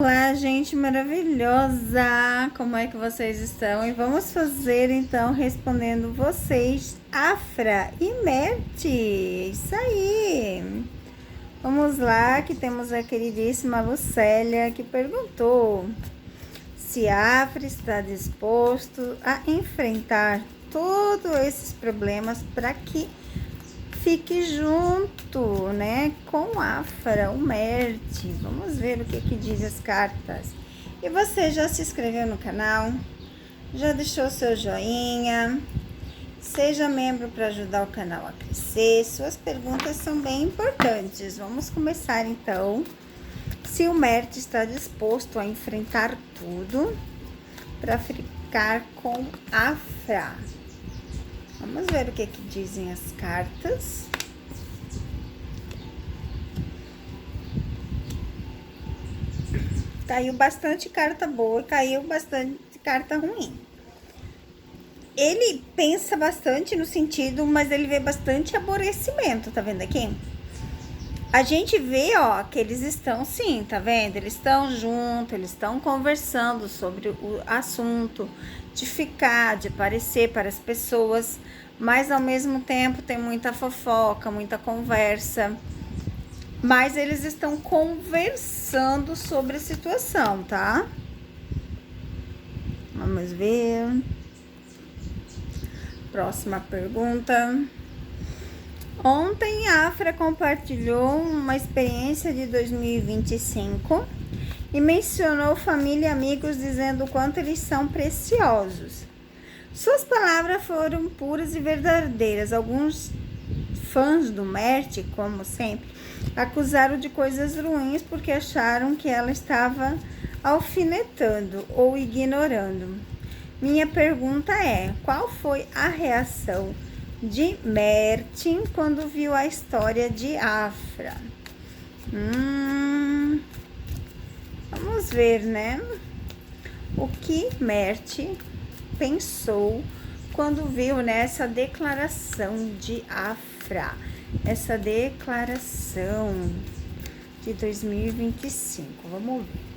Olá, gente maravilhosa! Como é que vocês estão? E vamos fazer então respondendo vocês, Afra e Merte. Isso aí! Vamos lá, que temos a queridíssima Lucélia que perguntou se Afra está disposto a enfrentar todos esses problemas para que fique junto, né, com Afra, o Merte. Vamos ver o que diz as cartas. E você já se inscreveu no canal? Já deixou seu joinha? Seja membro para ajudar o canal a crescer. Suas perguntas são bem importantes. Vamos começar então. Se o Merte está disposto a enfrentar tudo para ficar com Afra. Vamos ver o que dizem as cartas. Caiu bastante carta boa, caiu bastante carta ruim. Ele pensa bastante no sentido, mas ele vê bastante aborrecimento, tá vendo aqui? A gente vê, ó, que eles estão sim, tá vendo? Eles estão juntos, eles estão conversando sobre o assunto, de ficar, de aparecer para as pessoas, mas ao mesmo tempo tem muita fofoca, muita conversa. Mas eles estão conversando sobre a situação, tá? Vamos ver. Próxima pergunta. Ontem a Afra compartilhou uma experiência de 2025 e mencionou família e amigos dizendo o quanto eles são preciosos. Suas palavras foram puras e verdadeiras. Alguns fãs do Merte, como sempre, acusaram de coisas ruins porque acharam que ela estava alfinetando ou ignorando. Minha pergunta é: qual foi a reação de Merte quando viu a história de Afra? Vamos ver, né? O que Merte pensou quando viu nessa declaração de Afra, essa declaração de 2025. Vamos ver.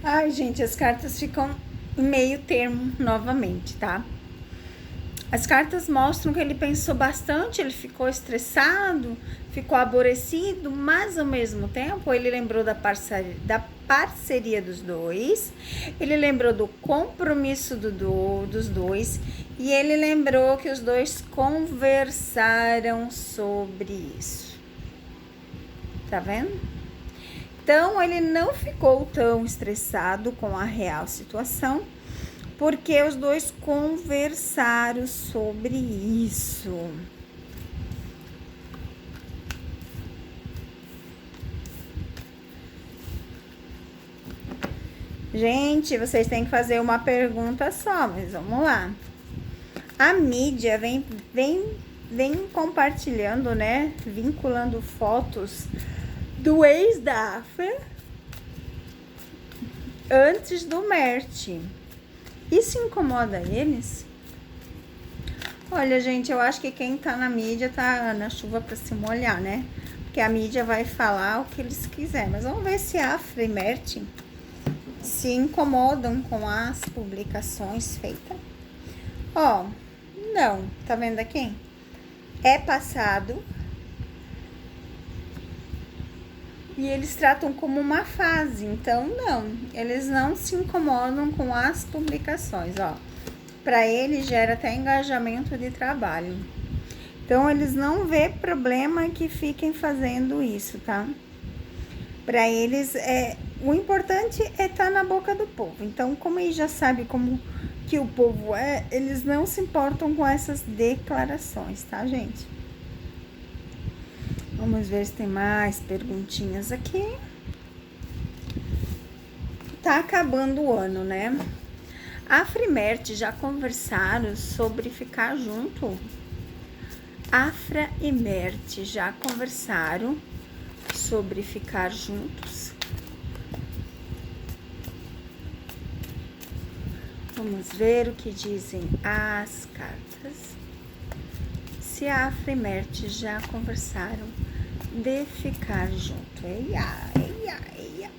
Ai, gente, as cartas ficam em meio termo novamente, tá? As cartas mostram que ele pensou bastante, ele ficou estressado, ficou aborrecido, mas ao mesmo tempo ele lembrou da parceria dos dois, ele lembrou do compromisso dos dois e ele lembrou que os dois conversaram sobre isso. Tá vendo? Então ele não ficou tão estressado com a real situação, porque os dois conversaram sobre isso. Gente, vocês têm que fazer uma pergunta só, mas vamos lá. A mídia vem compartilhando, né? Vinculando fotos do ex da Afra antes do Merte. Isso incomoda eles? Olha, gente, eu acho que quem tá na mídia tá na chuva pra se molhar, né? Porque a mídia vai falar o que eles quiserem. Mas vamos ver se Afra e Merte se incomodam com as publicações feitas. Ó, não, tá vendo aqui? É passado. E eles tratam como uma fase, então não, eles não se incomodam com as publicações, ó. Para eles gera até engajamento de trabalho. Então eles não vê problema que fiquem fazendo isso, tá? Para eles o importante é estar na boca do povo. Então, como eles já sabem como que o povo é, eles não se importam com essas declarações, tá, gente? Vamos ver se tem mais perguntinhas aqui. Tá acabando o ano, né? Afra e Merte já conversaram sobre ficar junto? Afra e Merte já conversaram sobre ficar juntos? Vamos ver o que dizem as cartas. Se a Afra e Merte já conversaram de ficar junto. Eia, eia, eia.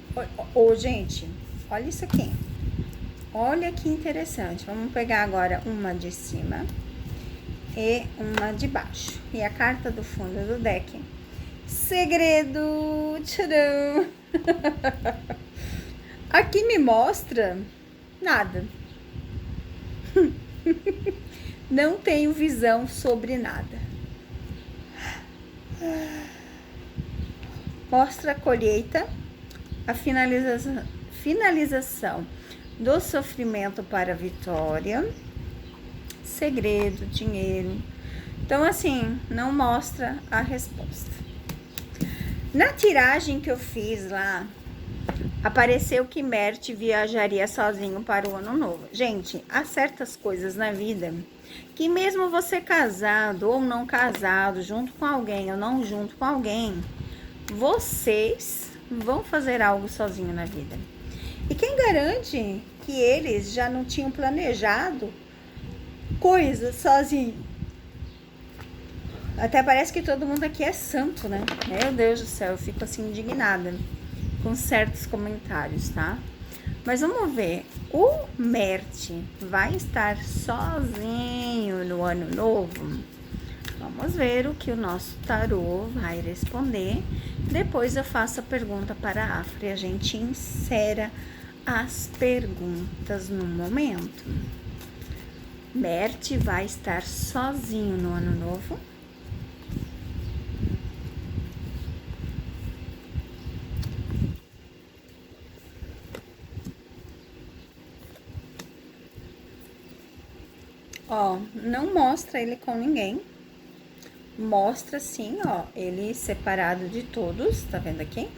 Ô, gente, olha isso aqui. Olha que interessante. Vamos pegar agora uma de cima e uma de baixo. E a carta do fundo do deck. Segredo. Tcharam. Aqui me mostra nada. Não tenho visão sobre nada. Mostra a colheita, a finalização do sofrimento para a vitória, segredo, dinheiro. Então, assim, não mostra a resposta. Na tiragem que eu fiz lá, apareceu que Merte viajaria sozinho para o ano novo. Gente, há certas coisas na vida que mesmo você casado ou não casado, junto com alguém ou não junto com alguém, vocês vão fazer algo sozinho na vida. E quem garante que eles já não tinham planejado coisas sozinho? Até parece que todo mundo aqui é santo, né? Meu Deus do céu, eu fico assim indignada com certos comentários, tá? Mas vamos ver, o Merte vai estar sozinho no ano novo? Vamos ver o que o nosso tarô vai responder. Depois eu faço a pergunta para a Afra e a gente insera as perguntas no momento. Merte vai estar sozinho no ano novo? Ó, não mostra ele com ninguém. Mostra sim, ó, ele separado de todos, tá vendo aqui?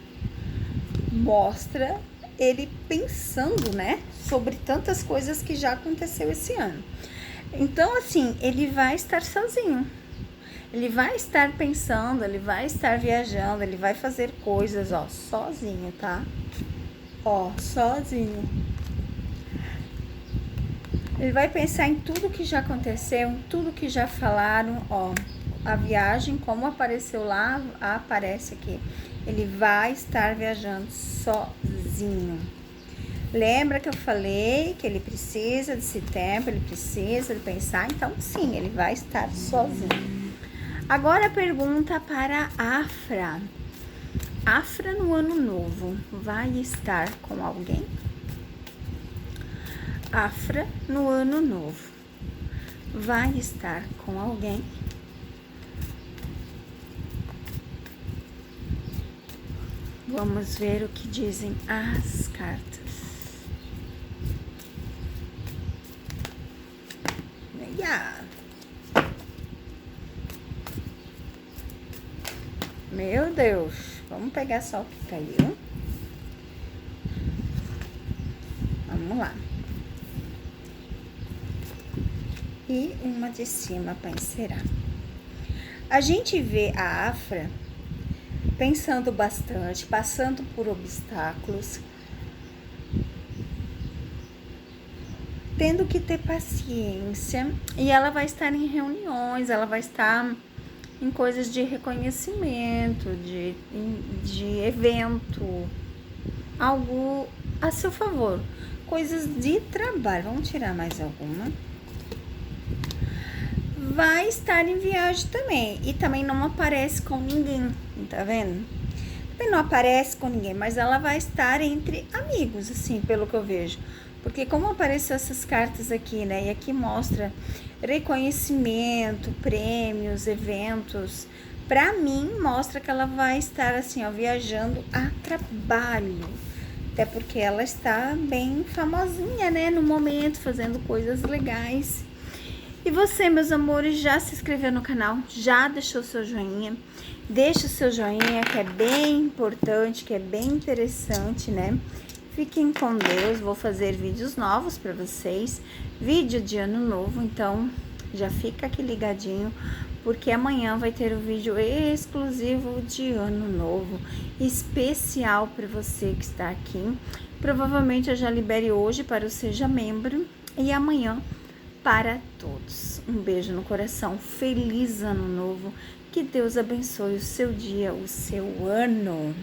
Mostra ele pensando, né, sobre tantas coisas que já aconteceu esse ano. Então, assim, ele vai estar sozinho. Ele vai estar pensando, ele vai estar viajando, ele vai fazer coisas, ó, sozinho, tá? Ó, sozinho. Ele vai pensar em tudo que já aconteceu, em tudo que já falaram, ó. A viagem, como apareceu lá, aparece aqui. Ele vai estar viajando sozinho. Lembra que eu falei que ele precisa desse tempo, ele precisa de pensar? Então, sim, ele vai estar sozinho. Agora a pergunta para a Afra. Afra no ano novo vai estar com alguém? Afra no ano novo vai estar com alguém? Vamos ver o que dizem as cartas. Meu Deus, vamos pegar só o que caiu. Vamos lá. E uma de cima para encerrar. A gente vê a Afra pensando bastante, passando por obstáculos, tendo que ter paciência, e ela vai estar em reuniões, ela vai estar em coisas de reconhecimento, de evento, algo a seu favor, coisas de trabalho. Vamos tirar mais alguma. Vai estar em viagem também, e também não aparece com ninguém, tá vendo? Também não aparece com ninguém, mas ela vai estar entre amigos, assim, pelo que eu vejo. Porque como apareceu essas cartas aqui, né? E aqui mostra reconhecimento, prêmios, eventos. Pra mim, mostra que ela vai estar, assim, ó, viajando a trabalho. Até porque ela está bem famosinha, né? No momento, fazendo coisas legais. E você, meus amores, já se inscreveu no canal? Já deixou seu joinha? Deixa o seu joinha, que é bem importante, que é bem interessante, né? Fiquem com Deus, vou fazer vídeos novos para vocês, vídeo de ano novo, então já fica aqui ligadinho, porque amanhã vai ter o vídeo exclusivo de ano novo, especial para você que está aqui. Provavelmente eu já libere hoje para o Seja Membro, e amanhã para todos. Um beijo no coração, feliz ano novo, que Deus abençoe o seu dia, o seu ano.